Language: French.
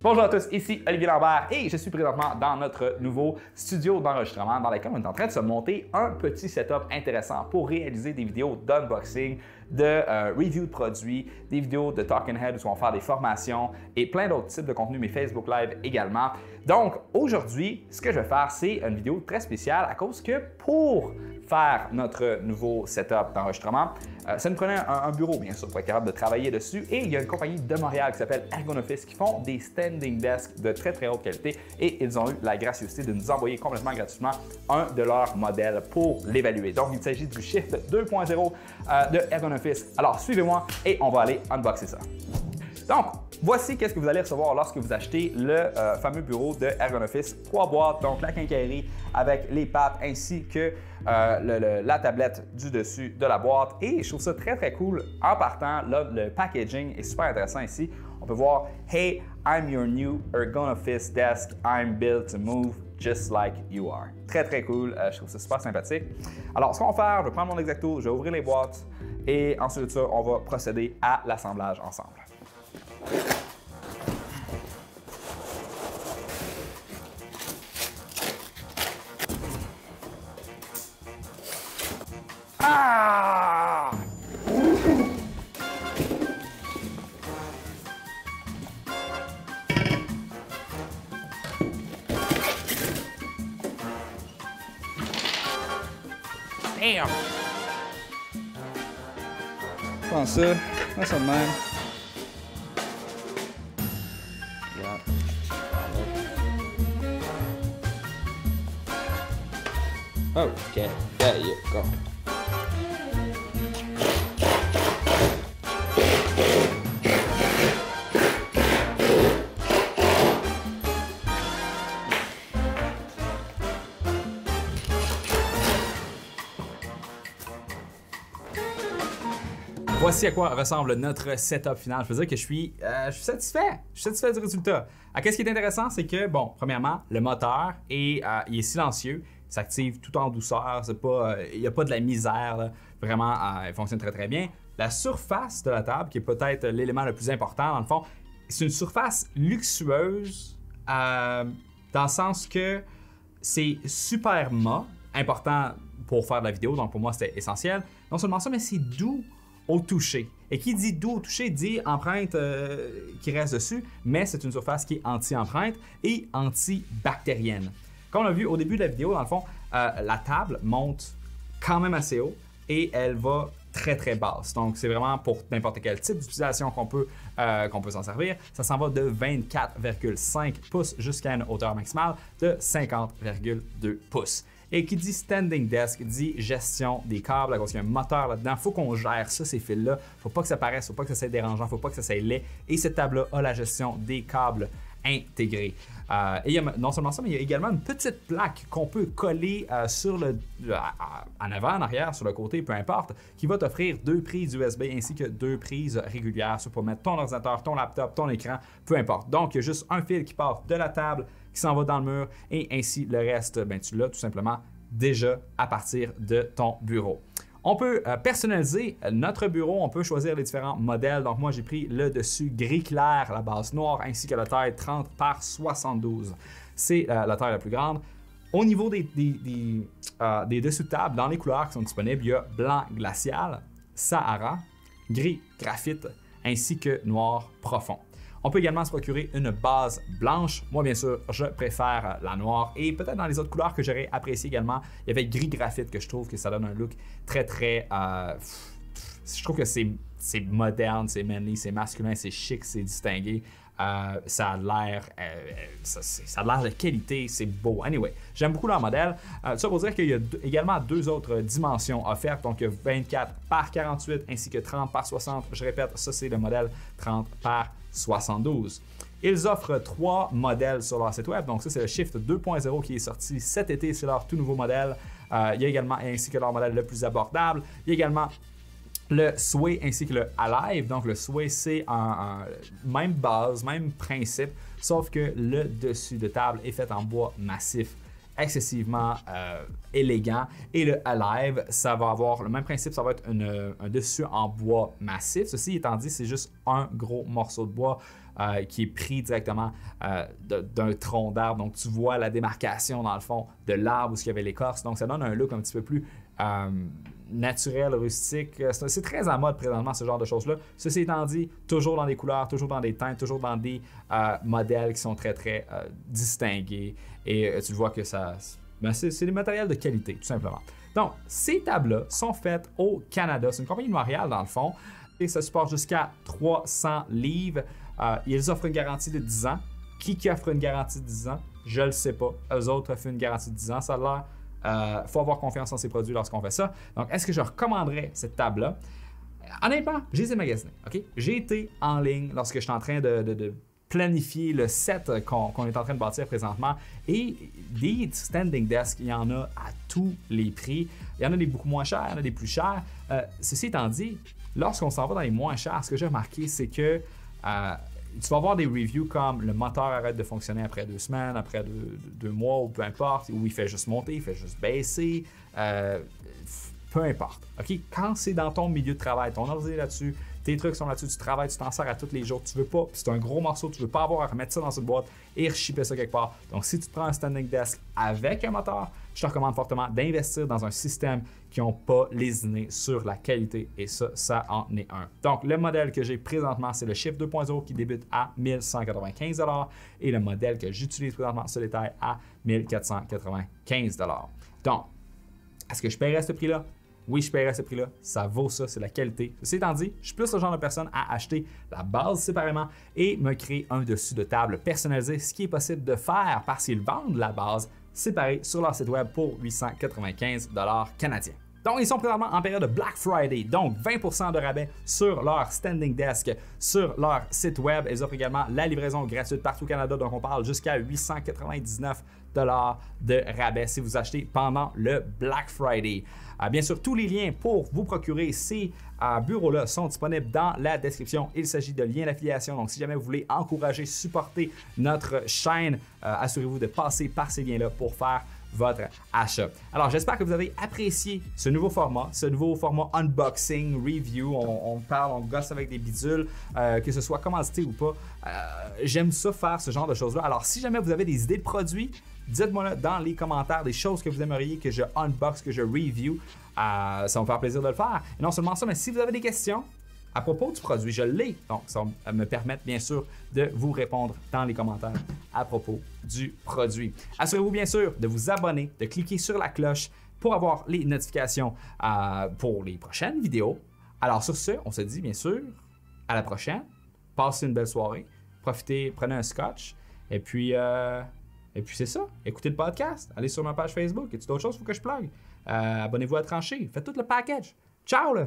Bonjour à tous, ici Olivier Lambert et je suis présentement dans notre nouveau studio d'enregistrement dans lequel on est en train de se monter un petit setup intéressant pour réaliser des vidéos d'unboxing, de review de produits, des vidéos de Talking Head où on va faire des formations et plein d'autres types de contenus, mes Facebook Live également. Donc aujourd'hui, ce que je vais faire, c'est une vidéo très spéciale à cause que pour faire notre nouveau setup d'enregistrement, ça nous prenait un bureau, bien sûr, pour être capable de travailler dessus. Et il y a une compagnie de Montréal qui s'appelle Ergonoffice qui font des standing desks de très, très haute qualité. Et ils ont eu la gracieuseté de nous envoyer complètement gratuitement un de leurs modèles pour l'évaluer. Donc, il s'agit du Shift 2.0 de Ergonoffice. Alors, suivez-moi et on va aller unboxer ça. Donc, voici qu'est-ce que vous allez recevoir lorsque vous achetez le fameux bureau de Ergonoffice. 3 boîtes, donc la quincaillerie avec les pattes ainsi que la tablette du dessus de la boîte. Et je trouve ça très, très cool. En partant, là, le packaging est super intéressant ici. On peut voir « Hey, I'm your new Ergonoffice desk. I'm built to move just like you are ». Très, très cool. Je trouve ça super sympathique. Alors, ce qu'on va faire, je vais prendre mon X-Acto, je vais ouvrir les boîtes et ensuite de ça, on va procéder à l'assemblage ensemble. Ah! Damn! Prends ça, prends ça de même. Okay, there you go. Voici à quoi ressemble notre setup final. Je veux dire que je suis satisfait. Je suis satisfait du résultat. Qu'est-ce qui est intéressant, c'est que, bon, premièrement, le moteur il est silencieux. Il s'active tout en douceur. Il n'y a pas de la misère. Là. Vraiment, il fonctionne très, très bien. La surface de la table, qui est peut-être l'élément le plus important, dans le fond, c'est une surface luxueuse dans le sens que c'est super mat, important pour faire de la vidéo. Donc, pour moi, c'était essentiel. Non seulement ça, mais c'est doux au toucher. Et qui dit doux au toucher dit empreinte qui reste dessus, mais c'est une surface qui est anti-empreinte et antibactérienne. Comme on l'a vu au début de la vidéo, dans le fond, la table monte quand même assez haut et elle va très très basse. Donc c'est vraiment pour n'importe quel type d'utilisation qu'on peut s'en servir. Ça s'en va de 24,5 pouces jusqu'à une hauteur maximale de 50,2 pouces. Et qui dit standing desk dit gestion des câbles. Il y a un moteur là-dedans. Il faut qu'on gère ça, ces fils-là. Il ne faut pas que ça paraisse, il ne faut pas que ça soit dérangeant, il ne faut pas que ça soit laid. Et cette table-là a la gestion des câbles intégrés. Et il y a non seulement ça, mais il y a également une petite plaque qu'on peut coller en avant, en arrière, sur le côté, peu importe, qui va t'offrir 2 prises USB ainsi que 2 prises régulières. Ça pour mettre ton ordinateur, ton laptop, ton écran, peu importe. Donc, il y a juste un fil qui part de la table, qui s'en va dans le mur et ainsi le reste, ben, tu l'as tout simplement déjà à partir de ton bureau. On peut personnaliser notre bureau, on peut choisir les différents modèles. Donc moi, j'ai pris le dessus gris clair, la base noire, ainsi que la taille 30 par 72. C'est la taille la plus grande. Au niveau des dessous de table, dans les couleurs qui sont disponibles, il y a blanc glacial, Sahara, gris graphite, ainsi que noir profond. On peut également se procurer une base blanche. Moi, bien sûr, je préfère la noire. Et peut-être dans les autres couleurs que j'aurais apprécié également, il y avait gris graphite que je trouve que ça donne un look très, très... je trouve que c'est moderne, c'est manly, c'est masculin, c'est chic, c'est distingué. Ça a l'air de qualité, c'est beau. Anyway, j'aime beaucoup leur modèle. Ça pour dire qu'il y a également 2 autres dimensions offertes. Donc, il y a 24 par 48 ainsi que 30 par 60. Je répète, ça c'est le modèle 30 par 72. Ils offrent 3 modèles sur leur site web. Donc ça, c'est le Shift 2.0 qui est sorti cet été. C'est leur tout nouveau modèle. Il y a également, ainsi que leur modèle le plus abordable, il y a également le Sway ainsi que le Alive. Donc le Sway, c'est un même base, même principe, sauf que le dessus de table est fait en bois massif. excessivement élégant. Et le Alive, ça va avoir le même principe, ça va être un dessus en bois massif. Ceci étant dit, c'est juste un gros morceau de bois qui est pris directement d'un tronc d'arbre. Donc, tu vois la démarcation, dans le fond, de l'arbre où il y avait l'écorce. Donc, ça donne un look un petit peu plus naturel, rustique. C'est très à mode présentement, ce genre de choses-là. Ceci étant dit, toujours dans des couleurs, toujours dans des teintes, toujours dans des modèles qui sont très, très distingués. Et tu vois que ça... c'est des matériels de qualité, tout simplement. Donc, ces tables-là sont faites au Canada. C'est une compagnie de Montréal, dans le fond. Et ça supporte jusqu'à 300 livres. Ils offrent une garantie de 10 ans. Qui offre une garantie de 10 ans? Je ne le sais pas. Eux autres offrent une garantie de 10 ans. Ça a l'air... faut avoir confiance en ces produits lorsqu'on fait ça. Donc, est-ce que je recommanderais cette table-là? Honnêtement, j'ai été magasiné. Okay? J'ai été en ligne lorsque je suis en train de planifier le set qu'on est en train de bâtir présentement. Et des standing desks, il y en a à tous les prix. Il y en a des beaucoup moins chers, il y en a des plus chers. Ceci étant dit, lorsqu'on s'en va dans les moins chers, ce que j'ai remarqué, c'est que tu vas avoir des reviews comme le moteur arrête de fonctionner après 2 semaines, après 2 mois ou peu importe, ou il fait juste monter, il fait juste baisser, peu importe. Okay? Quand c'est dans ton milieu de travail, ton ordi est là-dessus, tes trucs sont là-dessus, tu travailles, tu t'en sers à tous les jours, tu veux pas, c'est un gros morceau, tu veux pas avoir à remettre ça dans une boîte et reshipper ça quelque part. Donc si tu te prends un standing desk avec un moteur, je te recommande fortement d'investir dans un système qui n'a pas lésiné sur la qualité et ça en est un. Donc le modèle que j'ai présentement, c'est le Shift 2.0 qui débute à 1195 $ et le modèle que j'utilise présentement se détaille à 1495 $. Donc, est-ce que je paierais ce prix-là? Oui, je paierais ce prix-là. Ça vaut ça, c'est la qualité. Ceci étant dit, je suis plus le genre de personne à acheter la base séparément et me créer un dessus de table personnalisé, ce qui est possible de faire parce qu'ils vendent la base séparée sur leur site web pour 895 $ canadiens. Donc, ils sont présentement en période de Black Friday, donc 20% de rabais sur leur standing desk, sur leur site web. Ils offrent également la livraison gratuite partout au Canada, donc on parle jusqu'à 899 $ de rabais si vous achetez pendant le Black Friday. Bien sûr, tous les liens pour vous procurer ces bureaux-là sont disponibles dans la description. Il s'agit de liens d'affiliation, donc si jamais vous voulez encourager, supporter notre chaîne, assurez-vous de passer par ces liens-là pour faire votre achat. Alors, j'espère que vous avez apprécié ce nouveau format unboxing, review. On parle, on gosse avec des bidules, que ce soit commandité ou pas. J'aime ça faire ce genre de choses-là. Alors, si jamais vous avez des idées de produits, dites-moi dans les commentaires des choses que vous aimeriez que je unbox, que je review. Ça va me faire plaisir de le faire. Et non seulement ça, mais si vous avez des questions à propos du produit, je l'ai. Donc, ça va me permettre, bien sûr, de vous répondre dans les commentaires à propos du produit. Assurez-vous, bien sûr, de vous abonner, de cliquer sur la cloche pour avoir les notifications pour les prochaines vidéos. Alors, sur ce, on se dit, bien sûr, à la prochaine. Passez une belle soirée. Profitez, prenez un scotch. Et puis c'est ça. Écoutez le podcast. Allez sur ma page Facebook. Y a-t-il d'autres choses qu'il faut que je plug? Abonnez-vous à Trancher. Faites tout le package. Ciao, là!